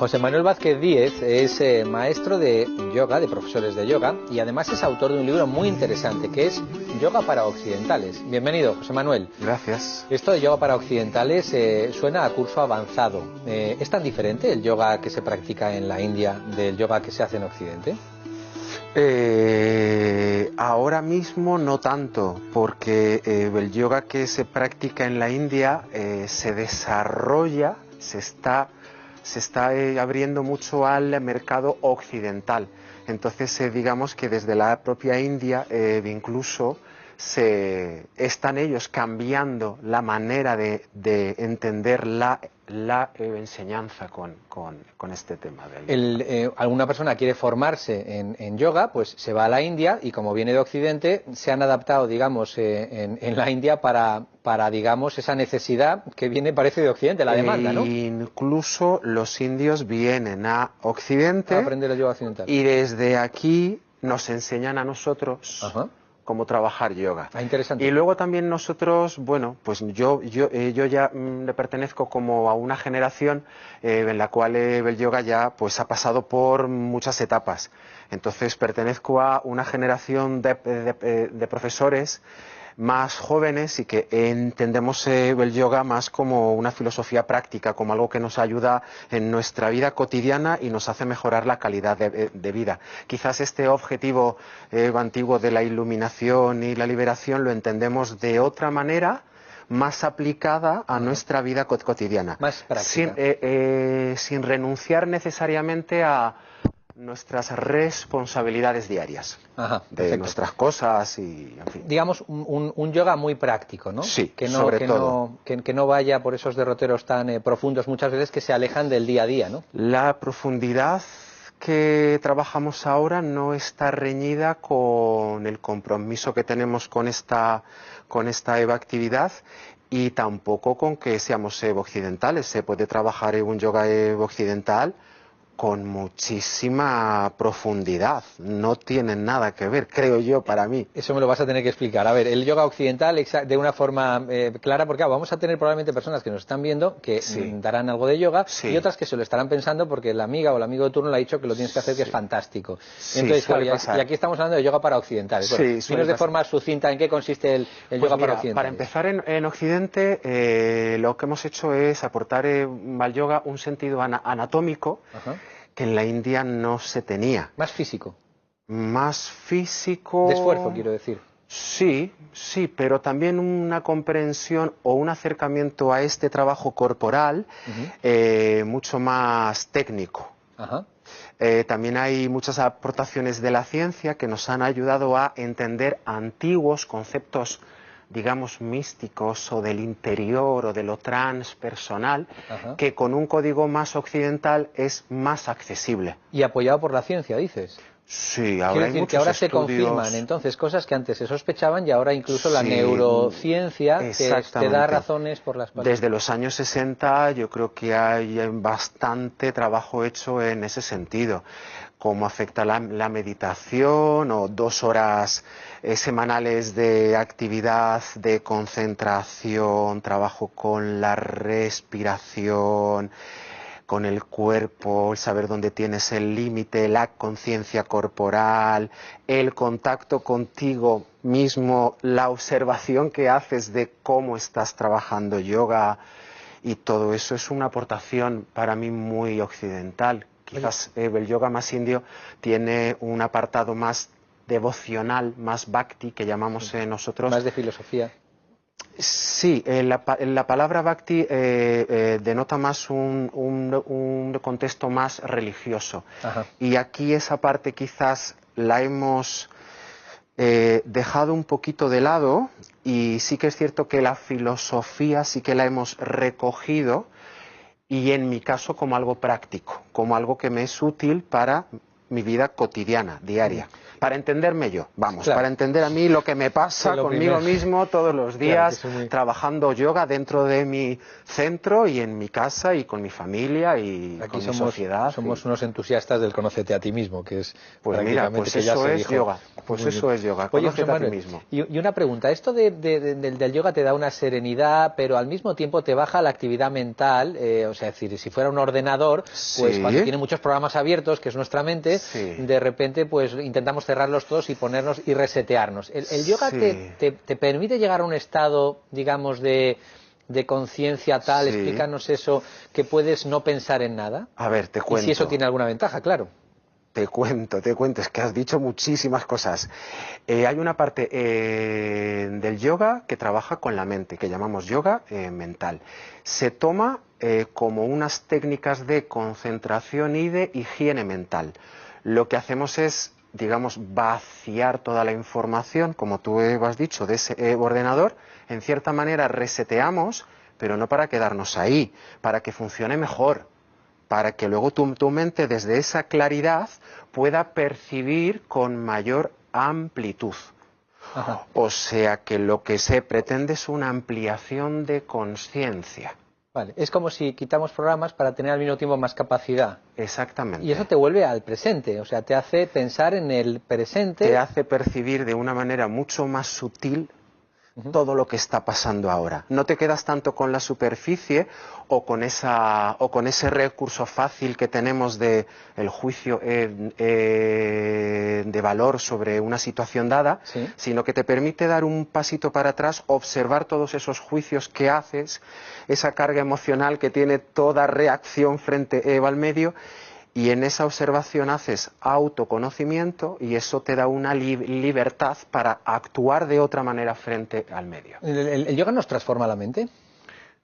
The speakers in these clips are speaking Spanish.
José Manuel Vázquez Díez es maestro de yoga, de profesores de yoga, y además es autor de un libro muy interesante que es Yoga para Occidentales. Bienvenido, José Manuel. Gracias. Esto de yoga para occidentales suena a curso avanzado. ¿Es tan diferente el yoga que se practica en la India del yoga que se hace en Occidente? Ahora mismo no tanto, porque el yoga que se practica en la India se desarrolla, se está abriendo mucho al mercado occidental. Entonces, digamos que desde la propia India incluso están ellos cambiando la manera de entender la enseñanza con este tema del yoga. Alguna persona quiere formarse en yoga, pues se va a la India y como viene de Occidente, se han adaptado, digamos, en la India para, digamos, esa necesidad que viene, parece, de Occidente, la demanda, ¿no? Incluso los indios vienen a Occidente A aprender el yoga occidental. Y desde aquí nos enseñan a nosotros. Ajá. Cómo trabajar yoga. Ah, interesante. Y luego también nosotros, bueno, pues yo ya le pertenezco como a una generación en la cual el yoga ya pues ha pasado por muchas etapas. Entonces pertenezco a una generación de profesores más jóvenes y que entendemos el yoga más como una filosofía práctica, como algo que nos ayuda en nuestra vida cotidiana y nos hace mejorar la calidad de vida. Quizás este objetivo antiguo de la iluminación y la liberación lo entendemos de otra manera, más aplicada a nuestra vida cotidiana. Más práctica. Sin renunciar necesariamente a nuestras responsabilidades diarias. Ajá, de perfecto. Nuestras cosas y, en fin. Digamos, un yoga muy práctico, ¿no? Sí, que no, sobre que todo. Que no vaya por esos derroteros tan profundos muchas veces que se alejan del día a día, ¿no? La profundidad que trabajamos ahora no está reñida con el compromiso que tenemos con esta actividad y tampoco con que seamos occidentales. Se puede trabajar en un yoga occidental con muchísima profundidad, no tiene nada que ver, creo yo, para mí. Eso me lo vas a tener que explicar. A ver, el yoga occidental de una forma clara, porque vamos a tener probablemente personas que nos están viendo que darán algo de yoga y otras que se lo estarán pensando porque la amiga o el amigo de turno le ha dicho que lo tienes que hacer, que es fantástico. Entonces, claro, y aquí estamos hablando de yoga para occidentales. Bueno, dinos de forma sucinta en qué consiste el yoga para occidentales. Para empezar, en Occidente lo que hemos hecho es aportar al yoga un sentido anatómico. Ajá. Que en la India no se tenía. Más físico. Más físico. De esfuerzo, quiero decir. Sí, pero también una comprensión o un acercamiento a este trabajo corporal mucho más técnico. Ajá. También hay muchas aportaciones de la ciencia que nos han ayudado a entender antiguos conceptos, digamos, místicos o del interior o de lo transpersonal, que con un código más occidental es más accesible. Y apoyado por la ciencia, dices. Sí, ahora hay muchos que ahora estudios. Se confirman entonces cosas que antes se sospechaban y ahora incluso la neurociencia te da razones por las cuales. Desde los años 60 yo creo que hay bastante trabajo hecho en ese sentido. Cómo afecta la meditación o 2 horas semanales de actividad, de concentración, trabajo con la respiración, con el cuerpo, el saber dónde tienes el límite, la conciencia corporal, el contacto contigo mismo, la observación que haces de cómo estás trabajando yoga y todo eso es una aportación para mí muy occidental. Quizás el yoga más indio tiene un apartado más devocional, más bhakti, que llamamos nosotros. Más de filosofía. Sí, la palabra bhakti denota más un contexto más religioso. Ajá. Y aquí esa parte quizás la hemos dejado un poquito de lado y sí que es cierto que la filosofía sí que la hemos recogido y en mi caso como algo práctico, como algo que me es útil para mi vida cotidiana, diaria. Para entenderme yo, vamos, claro, para entender a mí lo que me pasa conmigo mismo todos los días, claro, trabajando yoga dentro de mi centro y en mi casa y con mi familia y aquí con mi sociedad. Somos unos entusiastas del conócete a ti mismo, que es pues prácticamente mira, pues que ya eso se es dijo. yoga, pues eso es yoga, Oye, conócete José a ti Manuel, mismo. y una pregunta, esto del yoga te da una serenidad, pero al mismo tiempo te baja la actividad mental, o sea, es decir, si fuera un ordenador, pues Sí. cuando tiene muchos programas abiertos, que es nuestra mente, Sí. de repente pues intentamos cerrarlos todos y ponernos y resetearnos. ¿El yoga Sí. te permite llegar a un estado, digamos, de conciencia tal, Sí. explícanos eso, que puedes no pensar en nada? A ver, te Y cuento. si eso tiene alguna ventaja, claro. Te cuento, es que has dicho muchísimas cosas. Hay una parte del yoga que trabaja con la mente, que llamamos yoga mental. Se toma como unas técnicas de concentración y de higiene mental. Lo que hacemos es, digamos, vaciar toda la información, como tú has dicho, de ese ordenador. En cierta manera reseteamos, pero no para quedarnos ahí, para que funcione mejor, para que luego tu mente desde esa claridad pueda percibir con mayor amplitud. Ajá. O sea que lo que se pretende es una ampliación de conciencia. Vale, es como si quitamos programas para tener al mismo tiempo más capacidad. Exactamente. Y eso te vuelve al presente, o sea, te hace pensar en el presente. Te hace percibir de una manera mucho más sutil todo lo que está pasando ahora. No te quedas tanto con la superficie o con ese recurso fácil que tenemos de el juicio de valor sobre una situación dada, Sí. sino que te permite dar un pasito para atrás, observar todos esos juicios que haces, esa carga emocional que tiene toda reacción frente al medio. Y en esa observación haces autoconocimiento y eso te da una libertad para actuar de otra manera frente al medio. ¿El yoga nos transforma la mente?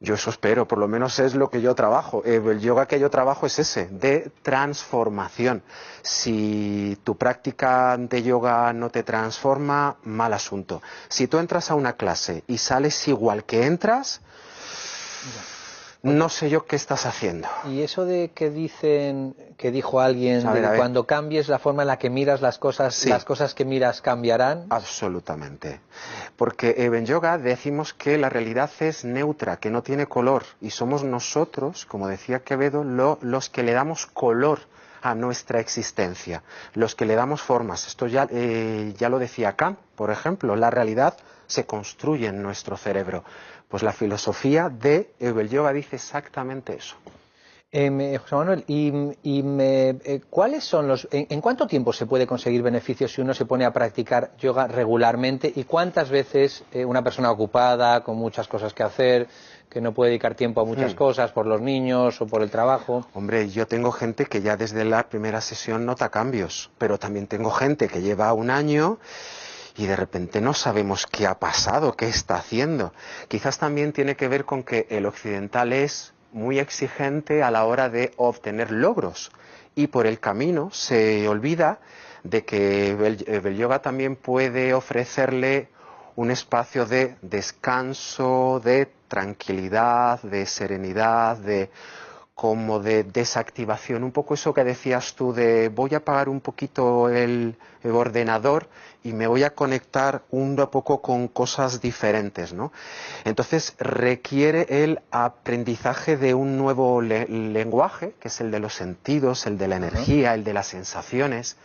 Yo eso espero, por lo menos es lo que yo trabajo. El yoga que yo trabajo es ese, de transformación. Si tu práctica de yoga no te transforma, mal asunto. Si tú entras a una clase y sales igual que entras, no sé yo qué estás haciendo. Y eso de que dijo alguien, A ver, de cuando cambies la forma en la que miras las cosas, sí, las cosas que miras cambiarán. Absolutamente. Porque en yoga decimos que la realidad es neutra, que no tiene color. Y somos nosotros, como decía Quevedo, los que le damos color a nuestra existencia, los que le damos formas. Esto ya lo decía Kant, por ejemplo. La realidad se construye en nuestro cerebro. Pues la filosofía de el yoga dice exactamente eso. José Manuel, ¿cuáles son en cuánto tiempo se puede conseguir beneficios si uno se pone a practicar yoga regularmente? ¿Y cuántas veces una persona ocupada, con muchas cosas que hacer, que no puede dedicar tiempo a muchas cosas, por los niños o por el trabajo? Hombre, yo tengo gente que ya desde la primera sesión nota cambios, pero también tengo gente que lleva un año y de repente no sabemos qué ha pasado, qué está haciendo. Quizás también tiene que ver con que el occidental es muy exigente a la hora de obtener logros y por el camino se olvida de que el yoga también puede ofrecerle un espacio de descanso, de tranquilidad, de serenidad, como de desactivación, un poco eso que decías tú de voy a apagar un poquito el ordenador y me voy a conectar un poco con cosas diferentes, ¿no? Entonces requiere el aprendizaje de un nuevo lenguaje, que es el de los sentidos, el de la energía, el de las sensaciones,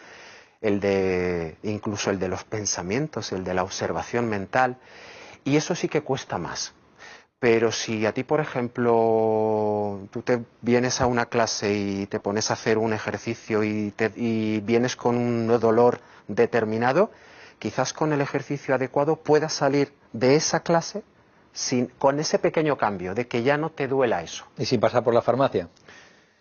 incluso el de los pensamientos, el de la observación mental, y eso sí que cuesta más. Pero si a ti, por ejemplo, tú te vienes a una clase y te pones a hacer un ejercicio y vienes con un dolor determinado, quizás con el ejercicio adecuado puedas salir de esa clase con ese pequeño cambio, de que ya no te duela eso. ¿Y sin pasar por la farmacia?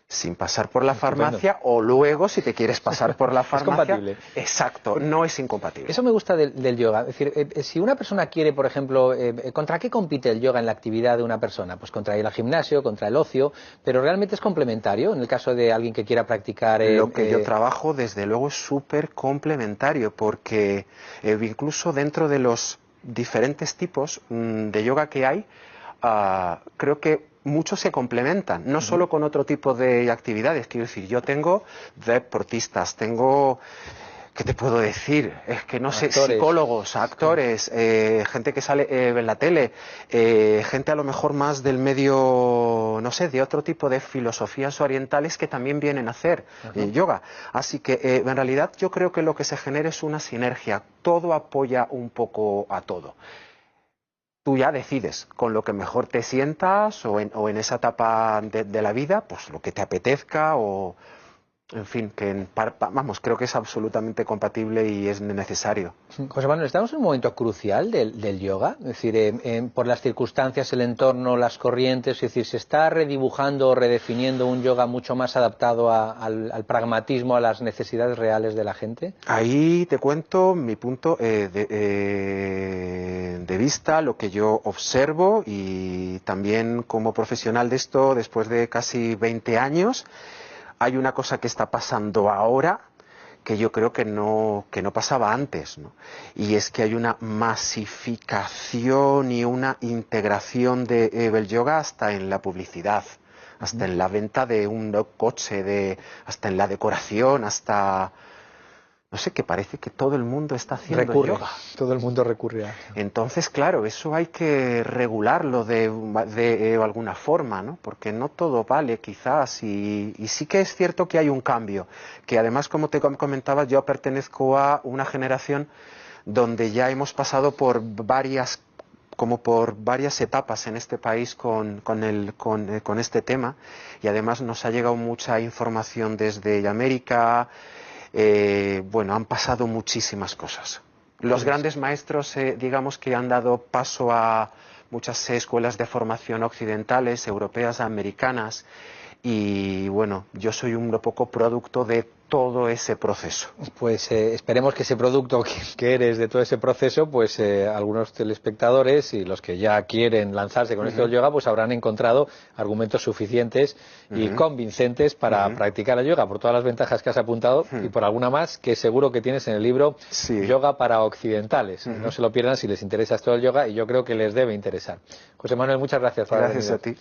Sin pasar por la farmacia o luego si te quieres pasar por la farmacia. Es compatible. Exacto, no es incompatible. Eso me gusta del yoga. Es decir, si una persona quiere, por ejemplo, ¿contra qué compite el yoga en la actividad de una persona? Pues contra ir al gimnasio, contra el ocio, pero realmente es complementario en el caso de alguien que quiera practicar. Lo que yo trabajo, desde luego, es súper complementario porque incluso dentro de los diferentes tipos de yoga que hay, creo que muchos se complementan, no solo con otro tipo de actividades. Quiero decir, yo tengo deportistas, tengo... ¿Qué te puedo decir? Es que no sé, psicólogos, actores, gente que sale en la tele, gente a lo mejor más del medio, no sé, de otro tipo de filosofías orientales que también vienen a hacer yoga. Así que en realidad yo creo que lo que se genera es una sinergia, todo apoya un poco a todo. Tú ya decides con lo que mejor te sientas o en esa etapa de la vida, pues lo que te apetezca o... En fin, vamos, creo que es absolutamente compatible y es necesario. José Manuel, estamos en un momento crucial del yoga, es decir, por las circunstancias, el entorno, las corrientes, es decir, ¿se está redibujando o redefiniendo un yoga mucho más adaptado al pragmatismo, a las necesidades reales de la gente? Ahí te cuento mi punto de vista, lo que yo observo y también como profesional de esto, después de casi 20 años, hay una cosa que está pasando ahora que yo creo que no pasaba antes, ¿no? Y es que hay una masificación y una integración del yoga hasta en la publicidad, hasta en la venta de un coche, hasta en la decoración, hasta... No sé, que parece que todo el mundo está haciendo yoga. Todo el mundo recurre a... Entonces, claro, eso hay que regularlo de alguna forma, ¿no? Porque no todo vale, quizás, y sí que es cierto que hay un cambio, que además, como te comentaba, yo pertenezco a una generación donde ya hemos pasado por varias etapas en este país con este tema, y además nos ha llegado mucha información desde América. Bueno, han pasado muchísimas cosas. Los grandes maestros, digamos que han dado paso a muchas escuelas de formación occidentales, europeas, americanas, y bueno, yo soy un poco producto de todo ese proceso. Pues esperemos que ese producto que eres de todo ese proceso, pues algunos telespectadores y los que ya quieren lanzarse con esto del yoga, pues habrán encontrado argumentos suficientes y convincentes para practicar el yoga, por todas las ventajas que has apuntado y por alguna más que seguro que tienes en el libro Yoga para Occidentales. No se lo pierdan si les interesa esto del yoga y yo creo que les debe interesar. José Manuel, muchas gracias por haber venido. Gracias a ti.